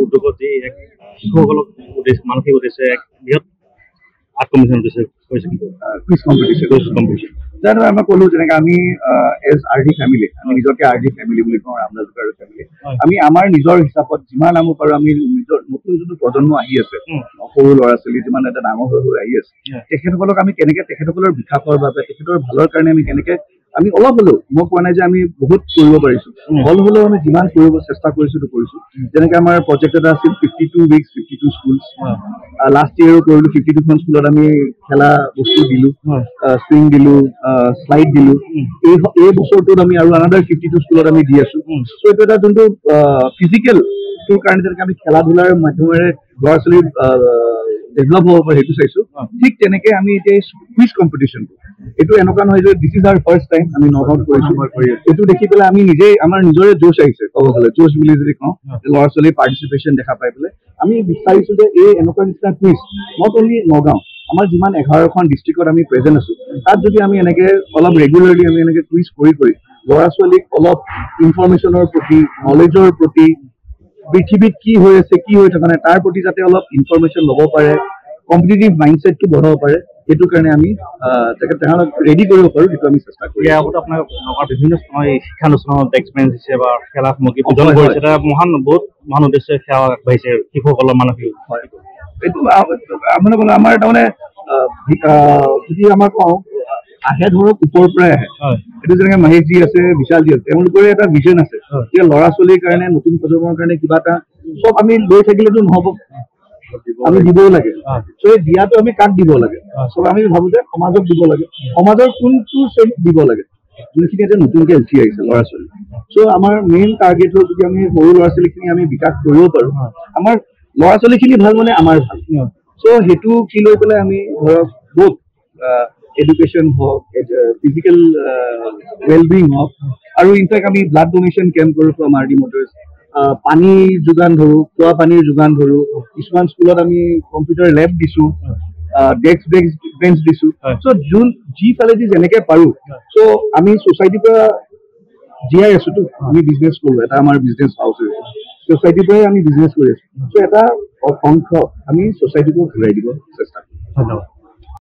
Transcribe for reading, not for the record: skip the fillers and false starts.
উদ্যোগত যি এক শিশুসকলক মানসিক উদ্দেশ্যে এক বৃহৎ আৰ্ট কম্পিটিশ্যন উদ্দেশ্যে কৰিছে কুইজ কম্পিটিশ্যন জানো আমাক ক'লো যেনেকৈ আমি এজ আৰ ডি ফেমিলি আমি নিজকে আৰ ডি ফেমিলি বুলি কওঁ ৰামদাস আৰু ফেমিলি আমি আমাৰ নিজৰ হিচাপত যিমান আমি পাৰোঁ আমি নিজৰ নতুন যোনটো প্ৰজন্ম আহি আছে সৰু ল'ৰা ছোৱালী যিমান এটা ডাঙৰ হৈ আহি আছে তেখেতসকলক আমি কেনেকৈ তেখেতসকলৰ বিকাশৰ বাবে তেখেতৰ ভালৰ কাৰণে আমি কেনেকৈ আমি অলপ হ'লেও মই কোৱা নাই যে আমি বহুত কৰিব পাৰিছোঁ অলপ হ'লেও আমি যিমান কৰিব চেষ্টা কৰিছোঁ যেনেকৈ আমাৰ প্ৰজেক্ট এটা আছিল 52 weeks 52 schools লাষ্ট ইয়েৰো কৰিলোঁ 52খন স্কুলত আমি খেলা বস্তু দিলোঁ চুইং দিলোঁ শ্লাইড দিলোঁ এই বছৰটোত আমি আৰু আনাদাৰ 52 স্কুলত আমি দি আছোঁ চ' এইটো এটা যোনটো ফিজিকেল তোৰ কাৰণে যেনেকৈ আমি খেলা ধূলাৰ মাধ্যমেৰে ল'ৰা ছোৱালীৰ ডেভেলপ হ'ব পাৰে সেইটো চাইছোঁ ঠিক তেনেকৈ আমি এতিয়া কুইজ কম্পিটিশ্যনটো এইটো এনেকুৱা নহয় যে this is our first time আমি নগাঁৱত কৰিছোঁ এইটো দেখি পেলাই আমি নিজেই আমাৰ নিজৰে জোচ আহিছে ক'ব গ'লে জোচ বুলি যদি কওঁ ল'ৰা ছোৱালীৰ পাৰ্টিচিপেশ্যন দেখা পাই পেলাই আমি বিচাৰিছোঁ যে এই এনেকুৱা নিচিনা কুইজ নট অনলি নগাঁও আমাৰ যিমান 11খন ডিষ্ট্ৰিক্টত আমি প্ৰেজেণ্ট আছোঁ তাত যদি আমি এনেকৈ অলপ ৰেগুলাৰলি আমি এনেকৈ কুইজ কৰি ল'ৰা ছোৱালীক অলপ ইনফৰমেশ্যনৰ প্ৰতি নলেজৰ প্ৰতি পৃথিৱীত কি হৈ আছে কি হৈ থকা নাই তাৰ প্ৰতি যাতে অলপ ইনফৰমেশ্যন ল'ব পাৰে কম্পিটিটিভ মাইণ্ডছেটটো বঢ়াব পাৰে সেইটো কাৰণে আমি তেওঁলোক ৰেডি কৰিব পাৰোঁ সেইটো আমি চেষ্টা কৰোঁ ইয়াৰ আগতে আপোনাৰ নগাঁৱৰ বিভিন্ন শিক্ষানুষ্ঠানত ডেস্ক বেঞ্চ দিছে বা খেলা সামগ্ৰী প্ৰদান কৰিছে এটা বহুত মহান উদ্দেশ্যে সেৱা আগবাঢ়িছে শিশুসকলৰ মানসিক হয় এইটো মানে আমাৰ তাৰমানে যদি আমাৰ কওঁ আহে ধৰক ওপৰৰ পৰাই আহে এইটো যেনেকৈ মহেশজী আছে বিশালজী আছে তেওঁলোকৰে এটা ভিজন আছে যে ল'ৰা ছোৱালীৰ কাৰণে নতুন প্ৰজন্মৰ কাৰণে কিবা এটা চব আমি লৈ থাকিলেতো নহ'ব আমি দিবও লাগে চ' এই দিয়াটো আমি কাক দিব লাগে চব আমি ভাবোঁ যে সমাজক দিব লাগে সমাজৰ কোনটো শ্ৰেণীক দিব লাগে যোনখিনি এতিয়া নতুনকৈ উঠি আহিছে ল'ৰা ছোৱালী চ' আমাৰ মেইন টাৰ্গেট হ'ল যদি আমি সৰু ল'ৰা ছোৱালীখিনি আমি বিকাশ কৰিব পাৰোঁ আমাৰ ল'ৰা ছোৱালীখিনি ভাল মানে আমাৰ ভাল চ' সেইটো কি লৈ পেলাই আমি ধৰক বহুত এডুকেশ্যন হওক ফিজিকেল ৱেলবিং হওক আৰু ইনফেক্ট আমি ব্লাড ডোনেশ্যন কেম্প কৰোঁ ফ্ৰম আৰ ডি মটৰ্ছ পানীৰ যোগান ধৰোঁ খোৱা পানীৰ যোগান ধৰোঁ কিছুমান স্কুলত আমি কম্পিউটাৰ লেব দিছোঁ ডেস্ক বেঞ্চ দিছোঁ চ' যিফালেদি যেনেকৈ পাৰোঁ চ' আমি ছ'চাইটিৰ পৰা জীয়াই আছোঁতো আমি বিজনেছ কৰোঁ এটা আমাৰ বিজনেছ হাউচ ছ'চাইটিৰ পৰাই আমি বিজনেছ কৰি আছোঁ চ' এটা অংশ আমি ছ'চাইটিকো ঘূৰাই দিব চেষ্টা কৰোঁ ধন্যবাদ